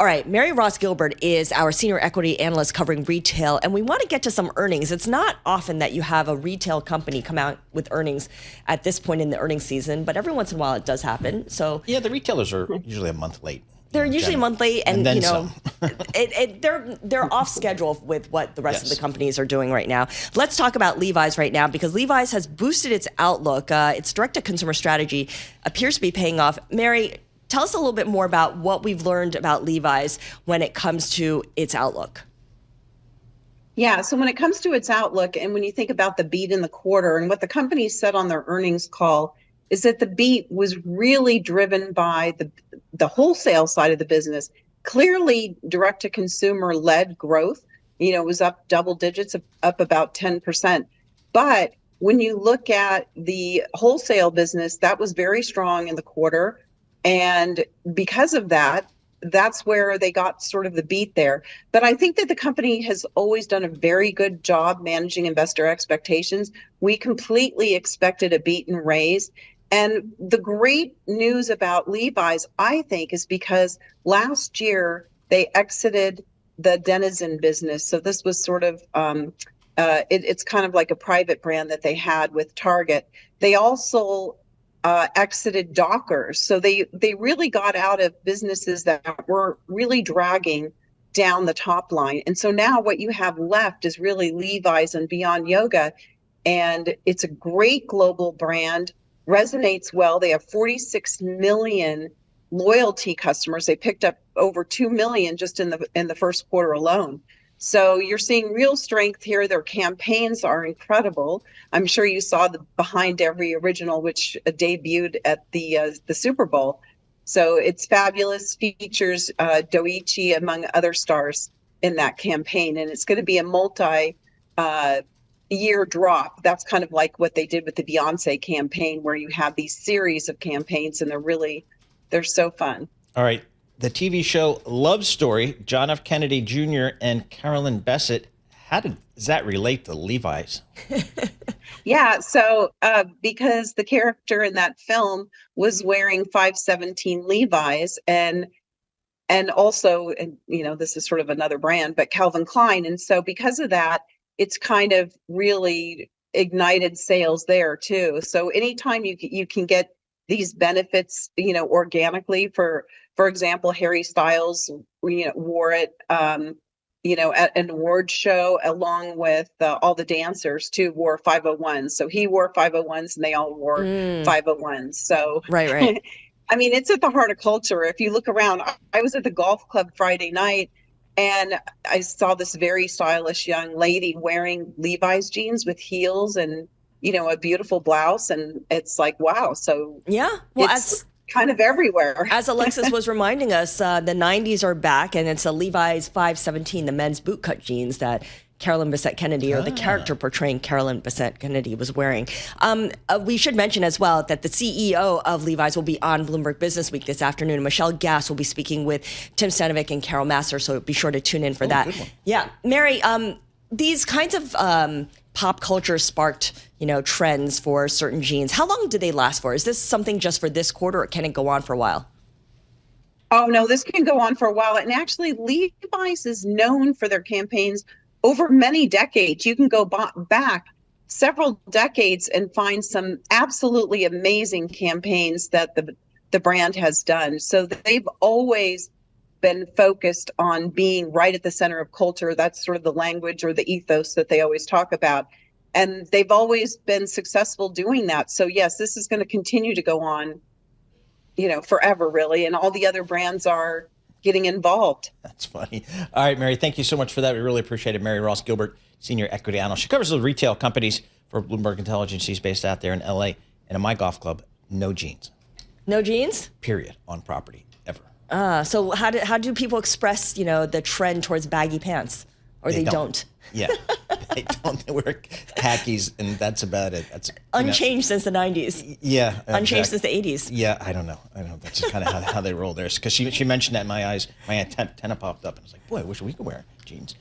All right, Mary Ross Gilbert is our senior equity analyst covering retail, and we want to get to some earnings. It's not often that you have a retail company come out with earnings at this point in the earnings season, but every once in a while it does happen. So yeah, the retailers are usually a month late. They're usually a month late, and then you know, some. they're off schedule with what the rest of the companies are doing right now. Let's talk about Levi's right now, because Levi's has boosted its outlook. Its direct-to-consumer strategy appears to be paying off. Mary, tell us a little bit more about what we've learned about Levi's when it comes to its outlook. Yeah, so when it comes to its outlook, and when you think about the beat in the quarter, and what the company said on their earnings call, is that the beat was really driven by the wholesale side of the business. Clearly, direct-to-consumer led growth. You know, it was up double digits, up about 10%. But when you look at the wholesale business, that was very strong in the quarter. And because of that, that's where they got sort of the beat there. But I think that the company has always done a very good job managing investor expectations. We completely expected a beat and raise. And the great news about Levi's, I think, is because last year they exited the Denizen business. So this was sort of, it's kind of like a private brand that they had with Target. They also exited Dockers. So they really got out of businesses that were really dragging down the top line. And so now what you have left is really Levi's and Beyond Yoga. And it's a great global brand, resonates well. They have 46 million loyalty customers. They picked up over 2 million just in the first quarter alone. So you're seeing real strength here. Their campaigns are incredible. I'm sure you saw the Behind Every Original, which debuted at the Super Bowl. So it's fabulous. Features Doichi among other stars in that campaign, and it's going to be a multi-year drop. That's kind of like what they did with the Beyonce campaign, where you have these series of campaigns, and they're so fun. All right. The TV show Love Story, John F. Kennedy Jr. and Carolyn Bessette. How does that relate to Levi's? Yeah, so because the character in that film was wearing 517 Levi's and also, and you know, this is sort of another brand, but Calvin Klein. And so because of that, it's kind of really ignited sales there too. So anytime you can get these benefits, you know, organically, for example, Harry Styles, you know, wore it, you know, at an award show, along with all the dancers too, wore 501s. So he wore 501s and they all wore 501s. So right. I mean, it's at the heart of culture. If you look around, I was at the golf club Friday night and I saw this very stylish young lady wearing Levi's jeans with heels and, you know, a beautiful blouse. And it's like, wow. So yeah, well, it's kind of everywhere. As Alexis was reminding us, the 90s are back, and it's a Levi's 517, the men's bootcut jeans that Carolyn Bessette Kennedy, or the character portraying Carolyn Bessette Kennedy, was wearing. We should mention as well that the CEO of Levi's will be on Bloomberg Business Week this afternoon. Michelle Gass will be speaking with Tim Stanovic and Carol Massar, so be sure to tune in for that. Yeah, Mary, these kinds of pop culture sparked, you know, trends for certain jeans. How long do they last for? Is this something just for this quarter, or can it go on for a while? Oh, no, this can go on for a while. And actually, Levi's is known for their campaigns over many decades. You can go back several decades and find some absolutely amazing campaigns that the brand has done. So they've always been focused on being right at the center of culture. That's sort of the language or the ethos that they always talk about. And they've always been successful doing that. So yes, this is going to continue to go on, you know, forever, really. And all the other brands are getting involved. That's funny. All right, Mary, thank you so much for that. We really appreciate it. Mary Ross Gilbert, senior equity analyst. She covers the retail companies for Bloomberg Intelligence. She's based out there in LA. And in my golf club, no jeans. No jeans? Period. On property, ever. So how do people express, you know, the trend towards baggy pants? Or they don't? Yeah, they don't. They wear khakis, and that's about it. That's unchanged since the 90s. Yeah. Unchanged since the 80s. Yeah, I don't know. That's just kind of how they roll there. Because she mentioned that, my antenna popped up, and I was like, boy, I wish we could wear jeans.